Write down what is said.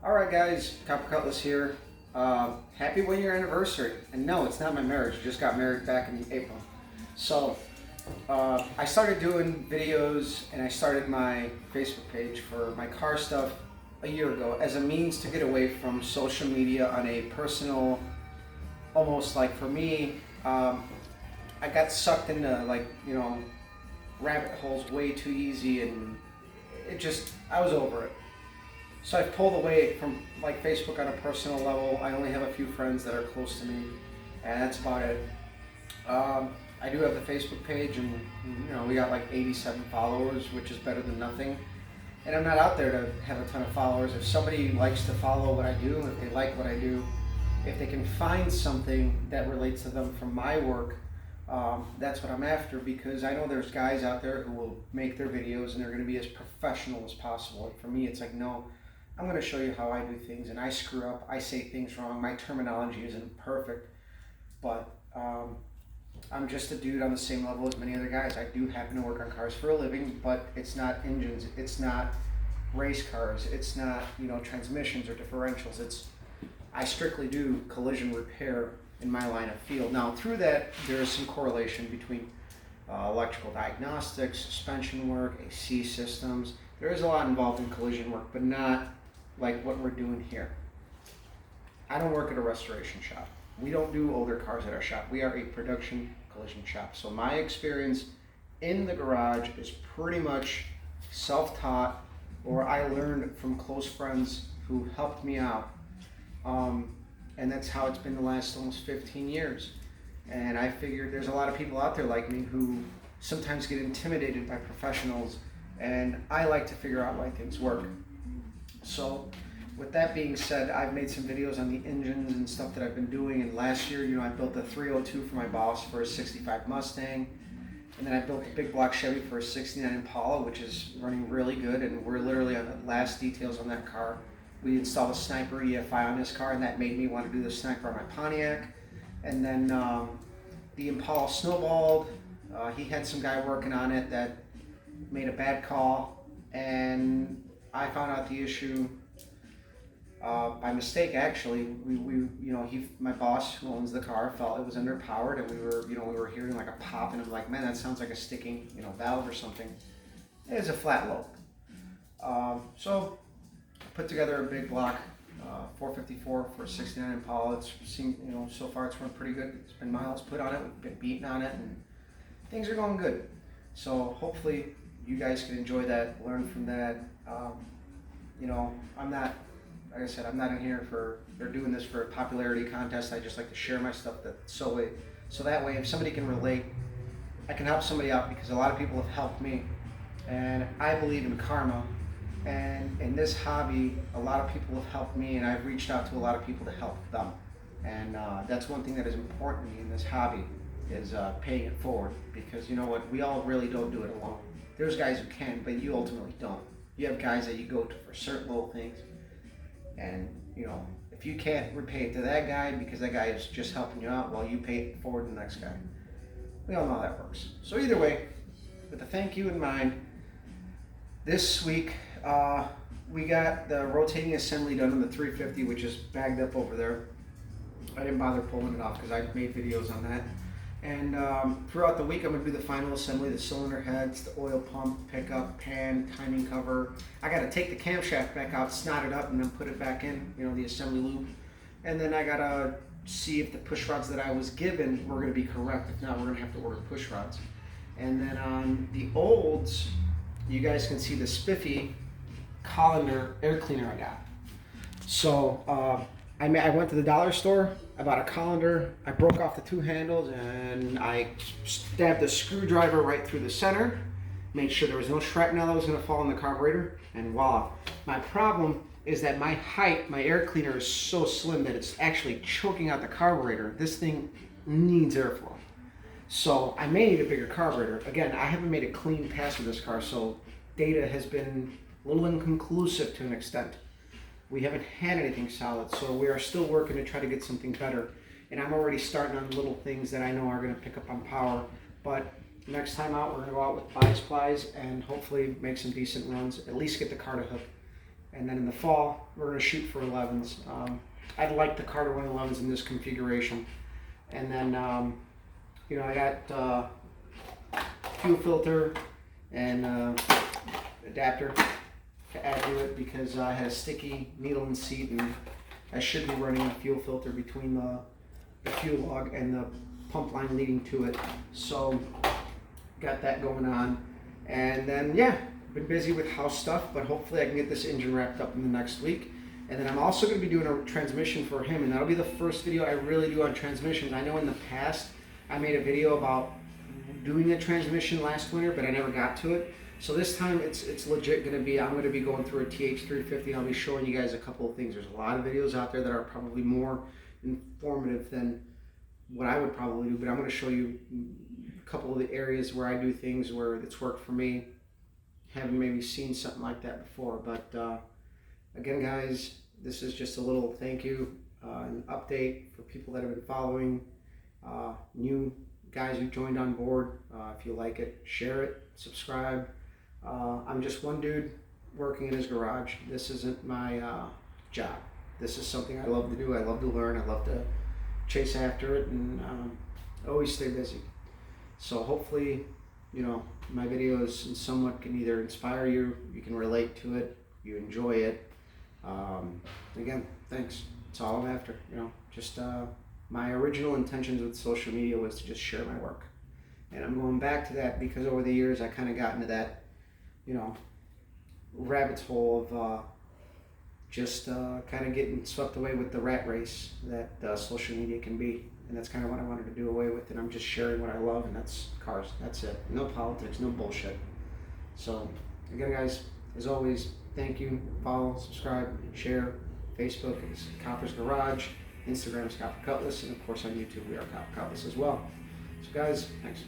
Alright guys, Cutlass here. Happy 1 year anniversary. And no, it's not my marriage. I just got married back in April. So, I started doing videos and I started my Facebook page for my car stuff a year ago as a means to get away from social media on a personal, almost like for me, I got sucked into rabbit holes way too easy and I was over it. So I've pulled away from Facebook on a personal level. I only have a few friends that are close to me, and that's about it. I do have the Facebook page, and we got 87 followers, which is better than nothing. And I'm not out there to have a ton of followers. If somebody likes to follow what I do, if they like what I do, if they can find something that relates to them from my work, that's what I'm after, because I know there's guys out there who will make their videos and they're going to be as professional as possible. And for me, it's like, no, I'm going to show you how I do things, and I screw up, I say things wrong, my terminology isn't perfect, but I'm just a dude on the same level as many other guys. I do happen to work on cars for a living, but it's not engines, it's not race cars, it's not transmissions or differentials. I strictly do collision repair in my line of field. Now through that there is some correlation between electrical diagnostics, suspension work, AC systems. There is a lot involved in collision work, but not like what we're doing here. I don't work at a restoration shop. We don't do older cars at our shop. We are a production collision shop. So my experience in the garage is pretty much self-taught, or I learned from close friends who helped me out. And that's how it's been the last almost 15 years. And I figured there's a lot of people out there like me who sometimes get intimidated by professionals, and I like to figure out why things work. So with that being said, I've made some videos on the engines and stuff that I've been doing. And last year, I built a 302 for my boss for a 65 Mustang. And then I built a big block Chevy for a 69 Impala, which is running really good. And we're literally on the last details on that car. We installed a Sniper EFI on this car, and that made me want to do the Sniper on my Pontiac. And then the Impala snowballed. He had some guy working on it that made a bad call, and I found out the issue by mistake. Actually, my boss who owns the car felt it was underpowered, and we were hearing like a pop, and I'm like, man, that sounds like a sticking valve or something. It was a flat lobe. So I put together a big block 454 for a 69 Impala. It's seemed, so far it's run pretty good. It's been miles put on it. We've been beating on it, and things are going good. So hopefully you guys can enjoy that, learn from that. I'm not, like I said, I'm not in here they're doing this for a popularity contest. I just like to share my stuff so that way if somebody can relate, I can help somebody out, because a lot of people have helped me, and I believe in karma. And in this hobby, a lot of people have helped me, and I've reached out to a lot of people to help them. And that's one thing that is important to me in this hobby, is paying it forward, because you know what, we all really don't do it alone. There's guys who can, but you ultimately don't. You have guys that you go to for certain little things, and if you can't repay it to that guy because that guy is just helping you out, well, you pay it forward to the next guy. We all know how that works. So either way, with a thank you in mind, this week we got the rotating assembly done on the 350, which is bagged up over there. I didn't bother pulling it off because I made videos on that. And throughout the week, I'm going to do the final assembly, the cylinder heads, the oil pump, pickup, pan, timing cover. I got to take the camshaft back out, snot it up, and then put it back in, the assembly loop. And then I got to see if the push rods that I was given were going to be correct. If not, we're going to have to order push rods. And then on the olds, you guys can see the spiffy colander air cleaner I got. So I went to the dollar store, I bought a colander, I broke off the two handles, and I stabbed the screwdriver right through the center, made sure there was no shrapnel that was going to fall in the carburetor, and voila. My problem is that my height, my air cleaner is so slim that it's actually choking out the carburetor. This thing needs airflow. So I may need a bigger carburetor. Again, I haven't made a clean pass with this car, so data has been a little inconclusive to an extent. We haven't had anything solid, so we are still working to try to get something better. And I'm already starting on little things that I know are going to pick up on power. But next time out, we're going to go out with bias plies and hopefully make some decent runs, at least get the car to hook. And then in the fall, we're going to shoot for 11s. I'd like the Carter 111s in this configuration. And then, you know, I got fuel filter and adapter to add to it because I had a sticky needle and seat, and I should be running a fuel filter between the fuel log and the pump line leading to it. So got that going on. And then, yeah, been busy with house stuff, but hopefully I can get this engine wrapped up in the next week. And then I'm also going to be doing a transmission for him, and that'll be the first video I really do on transmissions. I know in the past I made a video about doing a transmission last winter, but I never got to it. So this time it's legit going to be, I'm going to be going through a TH350, and I'll be showing you guys a couple of things. There's a lot of videos out there that are probably more informative than what I would probably do, but I'm going to show you a couple of the areas where I do things where it's worked for me. Haven't maybe seen something like that before, but again, guys, this is just a little thank you, an update for people that have been following, new guys who joined on board. If you like it, share it, subscribe. I'm just one dude working in his garage. This isn't my job. This is something I love to do. I love to learn. I love to chase after it, and always stay busy. So hopefully, you know, my videos in somewhat can either inspire you, you can relate to it, you enjoy it. Again, thanks. That's all I'm after. You know, just my original intentions with social media was to just share my work, and I'm going back to that because over the years I kind of got into that, you know, rabbit's hole of just kind of getting swept away with the rat race that social media can be. And that's kind of what I wanted to do away with, and I'm just sharing what I love, and that's cars. That's it. No politics, no bullshit. So, again, guys, as always, thank you. Follow, subscribe, share. Facebook is Copper's Garage. Instagram is Copper Cutlass, and of course on YouTube we are Copper Cutlass as well. So, guys, thanks.